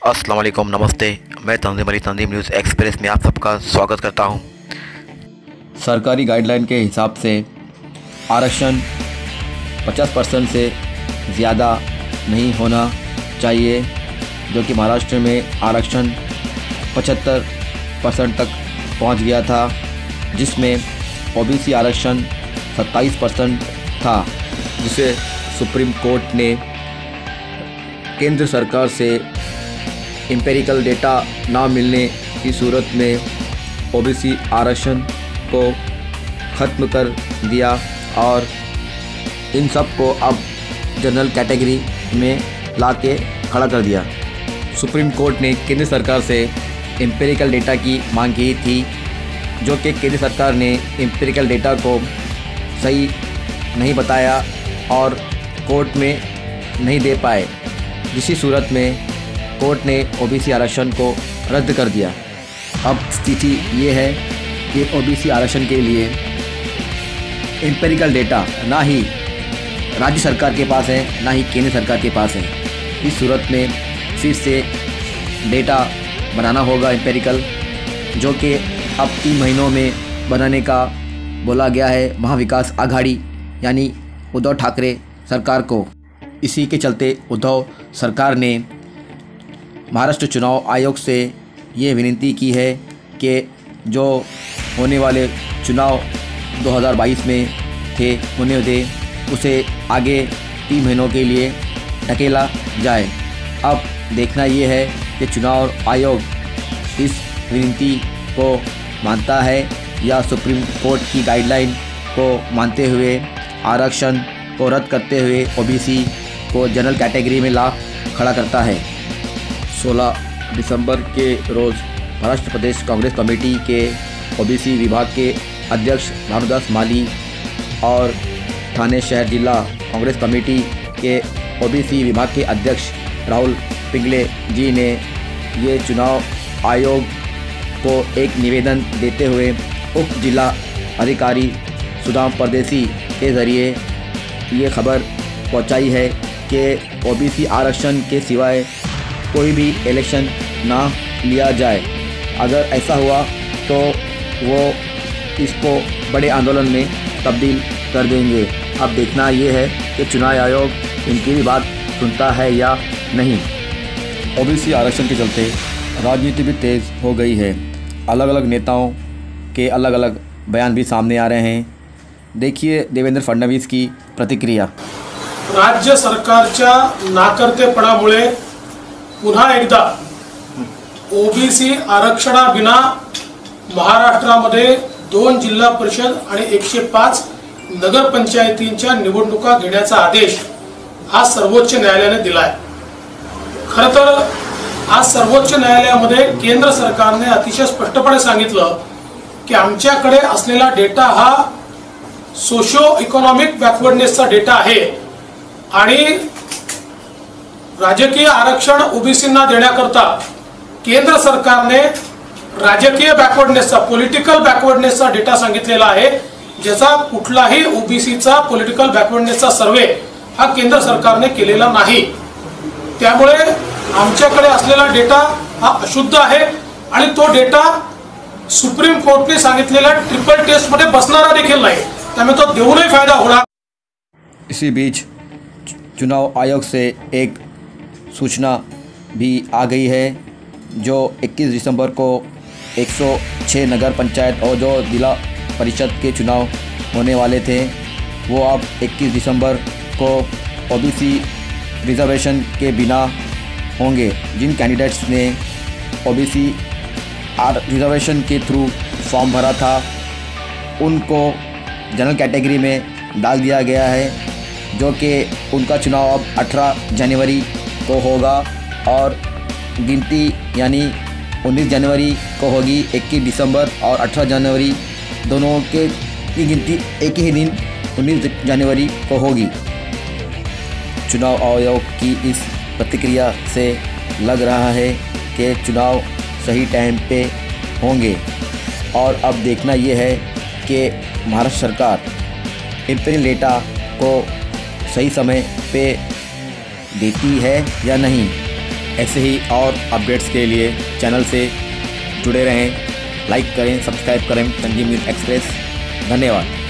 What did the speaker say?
अस्सलाम वालेकुम, नमस्ते। मैं तंजीम अली तंजीम न्यूज़ एक्सप्रेस में आप सबका स्वागत करता हूं। सरकारी गाइडलाइन के हिसाब से आरक्षण 50% से ज़्यादा नहीं होना चाहिए, जो कि महाराष्ट्र में आरक्षण 75% तक पहुंच गया था, जिसमें ओबीसी आरक्षण 27% था, जिसे सुप्रीम कोर्ट ने केंद्र सरकार से एम्पिरिकल डेटा ना मिलने की सूरत में ओबीसी आरक्षण को ख़त्म कर दिया और इन सब को अब जनरल कैटेगरी में लाके खड़ा कर दिया। सुप्रीम कोर्ट ने केंद्र सरकार से एम्पिरिकल डेटा की मांग की थी, जो कि केंद्र सरकार ने एम्पिरिकल डेटा को सही नहीं बताया और कोर्ट में नहीं दे पाए, जिसी सूरत में कोर्ट ने ओबीसी आरक्षण को रद्द कर दिया। अब स्थिति ये है कि ओबीसी आरक्षण के लिए एम्पिरिकल डेटा ना ही राज्य सरकार के पास है, ना ही केंद्र सरकार के पास है। इस सूरत में फिर से डेटा बनाना होगा एम्पिरिकल, जो कि अब 3 महीनों में बनाने का बोला गया है महाविकास आघाड़ी यानी उद्धव ठाकरे सरकार को। इसी के चलते उद्धव सरकार ने महाराष्ट्र चुनाव आयोग से ये विनती की है कि जो होने वाले चुनाव 2022 में होने थे, उसे आगे 3 महीनों के लिए ढकेला जाए। अब देखना ये है कि चुनाव आयोग इस विनती को मानता है या सुप्रीम कोर्ट की गाइडलाइन को मानते हुए आरक्षण को रद्द करते हुए ओबीसी को जनरल कैटेगरी में ला खड़ा करता है। 16 दिसंबर के रोज़ महाराष्ट्र प्रदेश कांग्रेस कमेटी के ओबीसी विभाग के अध्यक्ष भानुदास माली और ठाणे शहर जिला कांग्रेस कमेटी के ओबीसी विभाग के अध्यक्ष राहुल पिंगले जी ने ये चुनाव आयोग को एक निवेदन देते हुए उप जिला अधिकारी सुदाम परदेसी के ज़रिए ये खबर पहुंचाई है कि ओबीसी आरक्षण के सिवाय कोई भी इलेक्शन ना लिया जाए। अगर ऐसा हुआ तो वो इसको बड़े आंदोलन में तब्दील कर देंगे। अब देखना ये है कि चुनाव आयोग इनकी भी बात सुनता है या नहीं। ओबीसी आरक्षण के चलते राजनीति भी तेज़ हो गई है। अलग अलग नेताओं के अलग अलग बयान भी सामने आ रहे हैं। देखिए देवेंद्र फडणवीस की प्रतिक्रिया। राज्य सरकारच्या नाकर्तेपणामुळे पुन्हा एकदा ओबीसी आरक्षणाविना महाराष्ट्रामध्ये 2 जिल्हा परिषद आणि 105 नगरपंचायतींच्या निवडणुका घेण्याचा आदेश आज सर्वोच्च न्यायालयाने दिला आहे। खरं तर आज सर्वोच्च न्यायालयामध्ये केंद्र सरकारने अतिशय स्पष्टपणे सांगितलं की आमच्याकडे असलेला डेटा हा सोशो इकॉनॉमिक बॅकवर्डनेसचा डेटा आहे आणि राजकीय आरक्षण ओबीसींना देण्याकरता केंद्र सरकारने राजकीय बॅकवर्डनेसचा पॉलिटिकल बॅकवर्डनेसचा डेटा सांगितलेला आहे, ज्याचा कुठलाही ओबीसीचा पॉलिटिकल बॅकवर्डनेसचा सर्वे हा केंद्र सरकारने केलेला नाही। त्यामुळे आमच्याकडे असलेला डेटा हा अशुद्ध आहे आणि तो डेटा सुप्रीम कोर्टने सांगितलेल्या ट्रिपल टेस्ट मध्ये बसणारा देखील नाही, त्यामुळे तो देऊनही फायदा होणार। इसी बीच चुनाव आयोग से एक सूचना भी आ गई है, जो 21 दिसंबर को 106 नगर पंचायत और जो जिला परिषद के चुनाव होने वाले थे, वो अब 21 दिसंबर को ओबीसी रिजर्वेशन के बिना होंगे। जिन कैंडिडेट्स ने ओबीसी रिजर्वेशन के थ्रू फॉर्म भरा था, उनको जनरल कैटेगरी में डाल दिया गया है, जो कि उनका चुनाव अब 18 जनवरी को होगा और गिनती यानी 19 जनवरी को होगी। 21 दिसंबर और 18 जनवरी दोनों के की गिनती एक ही दिन 19 जनवरी को होगी। चुनाव आयोग की इस प्रतिक्रिया से लग रहा है कि चुनाव सही टाइम पे होंगे और अब देखना ये है कि महाराष्ट्र सरकार एम्पिरिकल डेटा को सही समय पे देती है या नहीं। ऐसे ही और अपडेट्स के लिए चैनल से जुड़े रहें, लाइक करें, सब्सक्राइब करें संजीव न्यूज़ एक्सप्रेस। धन्यवाद।